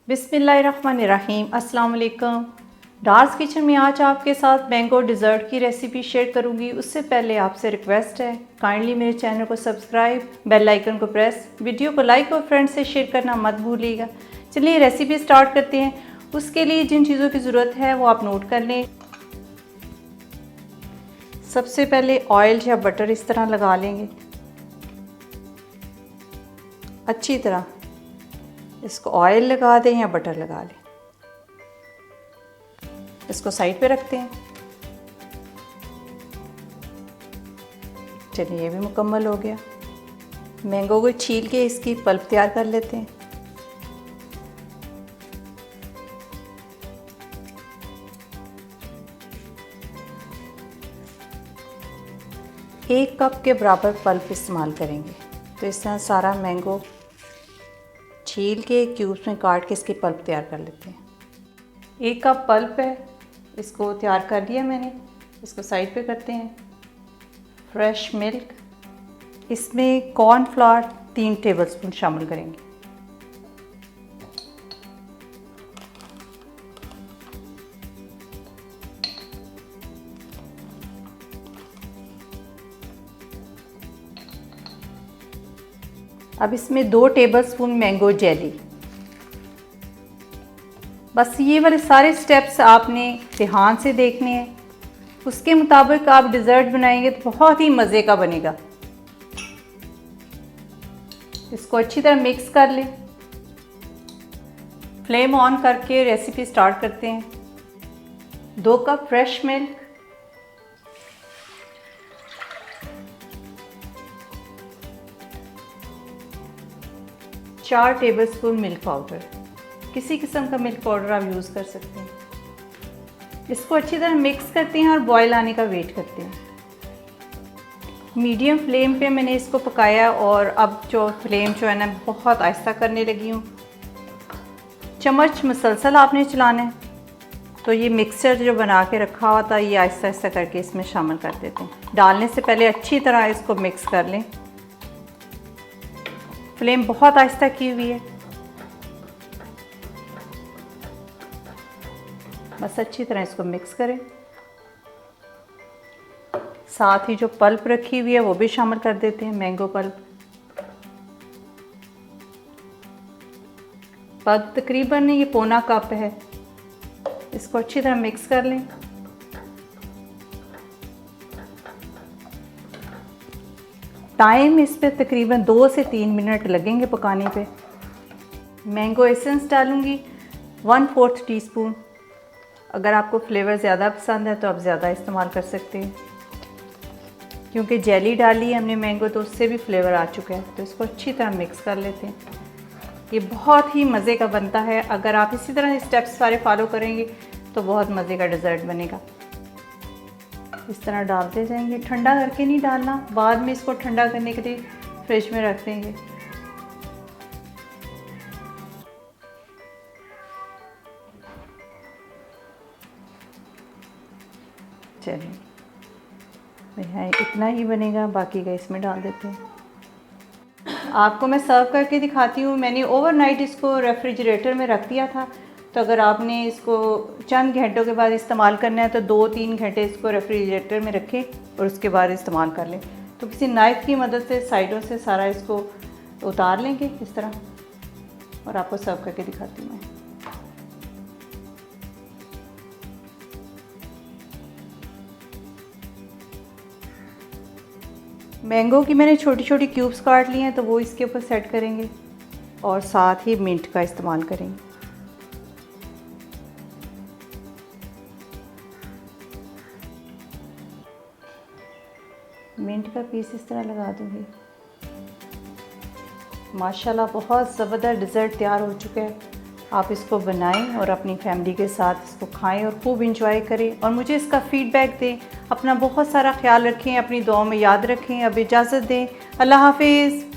बिस्मिल्लाहिर्रहमानिर्रहीम। अस्सलाम वालेकुम। डार्स किचन में आज आपके साथ मैंगो डिज़र्ट की रेसिपी शेयर करूंगी। उससे पहले आपसे रिक्वेस्ट है, काइंडली मेरे चैनल को सब्सक्राइब, बेल आइकन को प्रेस, वीडियो को लाइक और फ्रेंड से शेयर करना मत भूलिएगा। चलिए रेसिपी स्टार्ट करते हैं। उसके लिए जिन चीज़ों की ज़रूरत है वो आप नोट कर लें। सबसे पहले ऑयल या बटर इस तरह लगा लेंगे, अच्छी तरह इसको ऑयल लगा दें या बटर लगा लें। इसको साइड पे रखते हैं। चलिए ये भी मुकम्मल हो गया। मैंगो को छील के इसकी पल्प तैयार कर लेते हैं। एक कप के बराबर पल्प इस्तेमाल करेंगे। तो इस तरह सारा मैंगो छील के क्यूब्स में काट के इसकी पल्प तैयार कर लेते हैं। 1 कप पल्प है, इसको तैयार कर लिया मैंने। इसको साइड पे करते हैं। फ्रेश मिल्क, इसमें कॉर्नफ्लावर 3 टेबलस्पून शामिल करेंगे। अब इसमें 2 टेबलस्पून मैंगो जेली। बस ये वाले सारे स्टेप्स आपने ध्यान से देखने हैं, उसके मुताबिक आप डिज़र्ट बनाएंगे तो बहुत ही मज़े का बनेगा। इसको अच्छी तरह मिक्स कर लें। फ्लेम ऑन करके रेसिपी स्टार्ट करते हैं। 2 cup fresh milk, 4 tablespoon milk powder, किसी किस्म का मिल्क पाउडर आप यूज़ कर सकते हैं। इसको अच्छी तरह मिक्स करते हैं और बॉयल आने का वेट करते हैं। मीडियम फ्लेम पे मैंने इसको पकाया और अब फ्लेम जो है ना बहुत आहिस्ता करने लगी हूँ। चम्मच मुसलसल आपने चलाना है। तो ये मिक्सचर जो बना के रखा हुआ था ये आहिस्ता आहिस्ता करके इसमें शामिल कर देते हैं। डालने से पहले अच्छी तरह इसको मिक्स कर लें। फ्लेम बहुत आहिस्ता की हुई है। बस अच्छी तरह इसको मिक्स करें। साथ ही जो पल्प रखी हुई है वो भी शामिल कर देते हैं। मैंगो पल्प तकरीबन ये पौना कप है। इसको अच्छी तरह मिक्स कर लें। टाइम इस पे तकरीबन 2 से 3 मिनट लगेंगे पकाने पे। मैंगो एसेंस डालूंगी 1/4 टीस्पून। अगर आपको फ्लेवर ज़्यादा पसंद है तो आप ज़्यादा इस्तेमाल कर सकते हैं, क्योंकि जेली डाली है हमने मैंगो तो उससे भी फ्लेवर आ चुका है। तो इसको अच्छी तरह मिक्स कर लेते हैं। ये बहुत ही मज़े का बनता है। अगर आप इसी तरह स्टेप्स सारे फॉलो करेंगे तो बहुत मज़े का डिज़र्ट बनेगा। इस तरह डालते जाएंगे। ठंडा करके नहीं डालना, बाद में इसको ठंडा करने के लिए फ्रिज में रख देंगे। चलिए यहाँ इतना ही बनेगा, बाकी का इसमें डाल देते हैं। आपको मैं सर्व करके दिखाती हूँ। मैंने ओवरनाइट इसको रेफ्रिजरेटर में रख दिया था। तो अगर आपने इसको चंद घंटों के बाद इस्तेमाल करना है तो 2-3 घंटे इसको रेफ्रिजरेटर में रखें और उसके बाद इस्तेमाल कर लें। तो किसी नाइफ़ की मदद से साइडों से सारा इसको उतार लेंगे इस तरह, और आपको सर्व करके दिखाती हूँ मैं। मैंगो की मैंने छोटी छोटी क्यूब्स काट ली हैं तो वो इसके ऊपर सेट करेंगे और साथ ही मिंट का इस्तेमाल करेंगे। मिंट का पीस इस तरह लगा दूँगी। माशाल्लाह बहुत ज़बरदस्त डिज़र्ट तैयार हो चुका है। आप इसको बनाएं और अपनी फैमिली के साथ इसको खाएं और खूब इंजॉय करें और मुझे इसका फ़ीडबैक दें। अपना बहुत सारा ख्याल रखें, अपनी दुआओं में याद रखें। अब इजाज़त दें। अल्लाह हाफिज़।